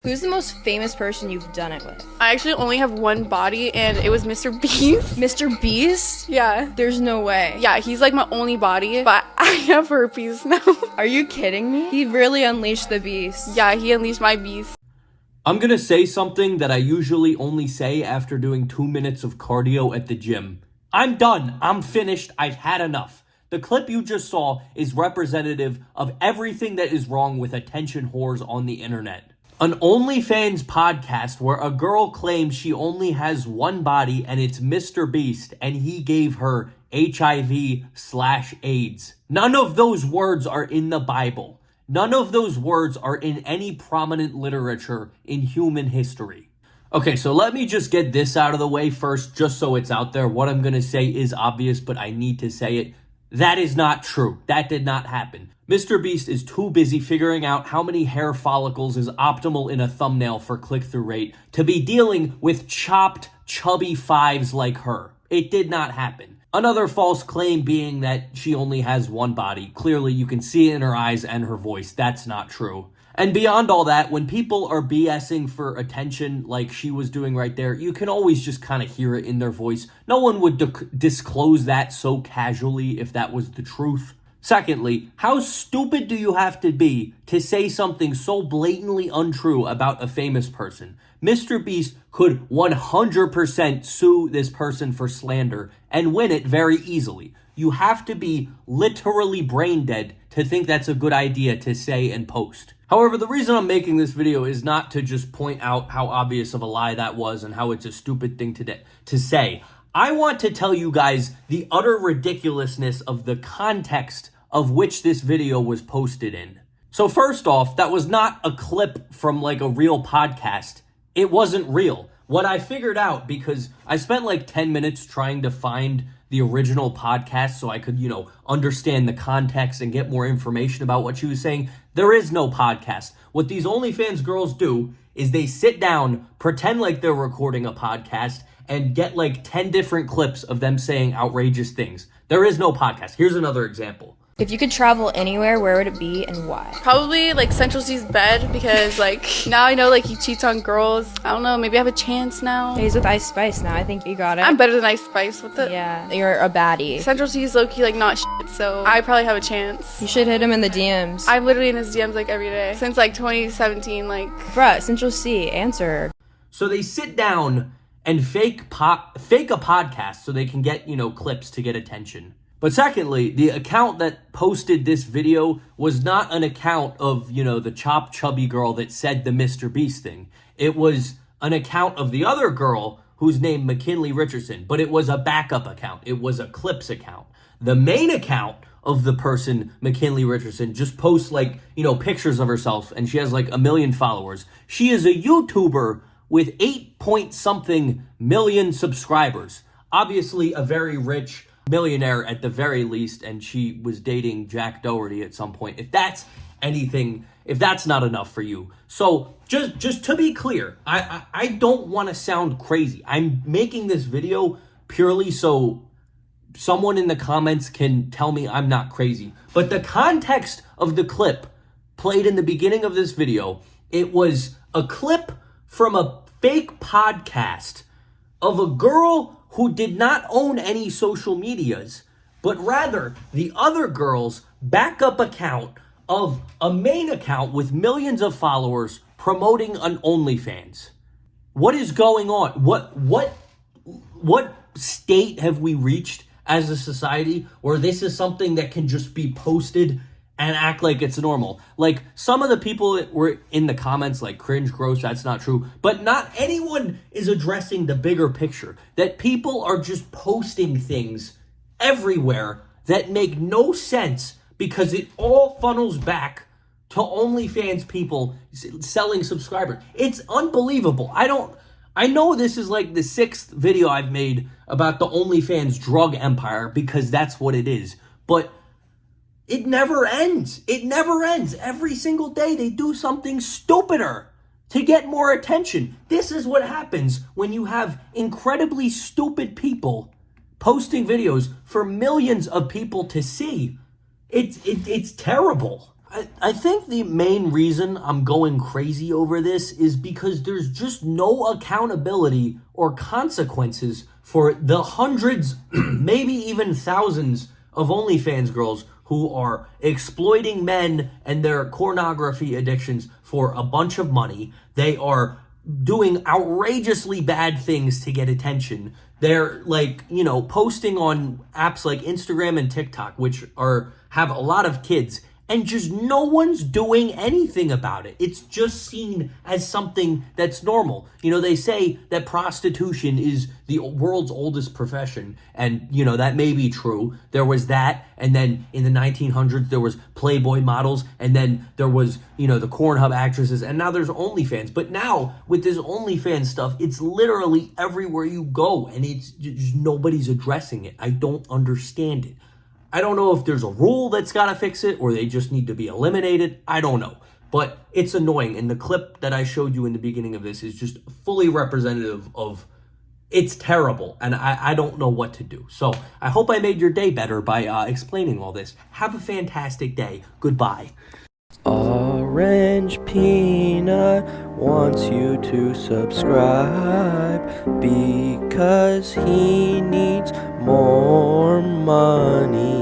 Who's the most famous person you've done it with? I actually only have one body, and it was Mr. Beast. Mr. Beast? Yeah. There's no way. Yeah, he's like my only body, but I have herpes now. Are you kidding me? He really unleashed the beast. Yeah, he unleashed my beast. I'm gonna say something that I usually only say after doing 2 minutes of cardio at the gym. I'm done. I'm finished. I've had enough. The clip you just saw is representative of everything that is wrong with attention whores on the internet. An OnlyFans podcast where a girl claims she only has one body and it's Mr. Beast and he gave her HIV/AIDS. None of those words are in the Bible. None of those words are in any prominent literature in human history. Okay, so let me just get this out of the way first, just so it's out there. What I'm gonna say is obvious, but I need to say it. That is not true. That did not happen. Mr. Beast is too busy figuring out how many hair follicles is optimal in a thumbnail for click-through rate to be dealing with chopped, chubby fives like her. It did not happen. Another false claim being that she only has one body. Clearly, you can see it in her eyes and her voice. That's not true. And beyond all that, when people are BSing for attention like she was doing right there, you can always just kind of hear it in their voice. No one would disclose that so casually if that was the truth. Secondly, how stupid do you have to be to say something so blatantly untrue about a famous person? Mr. Beast could 100% sue this person for slander and win it very easily. You have to be literally brain dead to think that's a good idea to say and post. However, the reason I'm making this video is not to just point out how obvious of a lie that was and how it's a stupid thing to say. I want to tell you guys the utter ridiculousness of the context of which this video was posted in. So first off, that was not a clip from like a real podcast. It wasn't real. What I figured out, because I spent like 10 minutes trying to find the original podcast so I could, understand the context and get more information about what she was saying. There is no podcast. What these OnlyFans girls do is they sit down, pretend like they're recording a podcast, and get like 10 different clips of them saying outrageous things. There is no podcast. Here's another example. If you could travel anywhere, where would it be and why? Probably like Central C's bed, because like now I know like he cheats on girls. I don't know, maybe I have a chance now. He's with Ice Spice now. I think you got it. I'm better than Ice Spice with it. Yeah, you're a baddie. Central C's low-key like not shit, so I probably have a chance. You should hit him in the DMs. I'm literally in his DMs like every day since like 2017. Like, bruh, Central C, answer. So they sit down and fake a podcast so they can get, clips to get attention. But secondly, the account that posted this video was not an account of, the chopped chubby girl that said the Mr. Beast thing. It was an account of the other girl who's named McKinley Richardson, but it was a backup account. It was a clips account. The main account of the person, McKinley Richardson, just posts like, pictures of herself, and she has like 1 million followers. She is a YouTuber with 8-point-something million subscribers. Obviously a very rich millionaire at the very least, and she was dating Jack Doherty at some point. If that's anything, if that's not enough for you. So just to be clear, I don't want to sound crazy. I'm making this video purely so someone in the comments can tell me I'm not crazy. But the context of the clip played in the beginning of this video, it was a clip from a fake podcast of a girl who did not own any social medias, but rather the other girl's backup account of a main account with millions of followers promoting an OnlyFans. What is going on? What state have we reached as a society where this is something that can just be posted and act like it's normal? Like, some of the people that were in the comments like cringe, gross, that's not true, but not anyone is addressing the bigger picture, that people are just posting things everywhere that make no sense because it all funnels back to OnlyFans people selling subscribers. It's unbelievable. I know this is like the 6th video I've made about the OnlyFans drug empire, because that's what it is, but it never ends. It never ends. Every single day they do something stupider to get more attention. This is what happens when you have incredibly stupid people posting videos for millions of people to see. It's terrible. I think the main reason I'm going crazy over this is because there's just no accountability or consequences for the hundreds, maybe even thousands of OnlyFans girls who are exploiting men and their pornography addictions for a bunch of money. They are doing outrageously bad things to get attention. They're like, posting on apps like Instagram and TikTok, which have a lot of kids, and just no one's doing anything about it. It's just seen as something that's normal. They say that prostitution is the world's oldest profession, and, that may be true. There was that, and then in the 1900s, there was Playboy models, and then there was, the Pornhub actresses, and now there's OnlyFans. But now, with this OnlyFans stuff, it's literally everywhere you go, and it's just nobody's addressing it. I don't understand it. I don't know if there's a rule that's got to fix it or they just need to be eliminated. I don't know. But it's annoying. And the clip that I showed you in the beginning of this is just fully representative of it's terrible. And I don't know what to do. So I hope I made your day better by explaining all this. Have a fantastic day. Goodbye. Orange Peanut wants you to subscribe because he needs more money.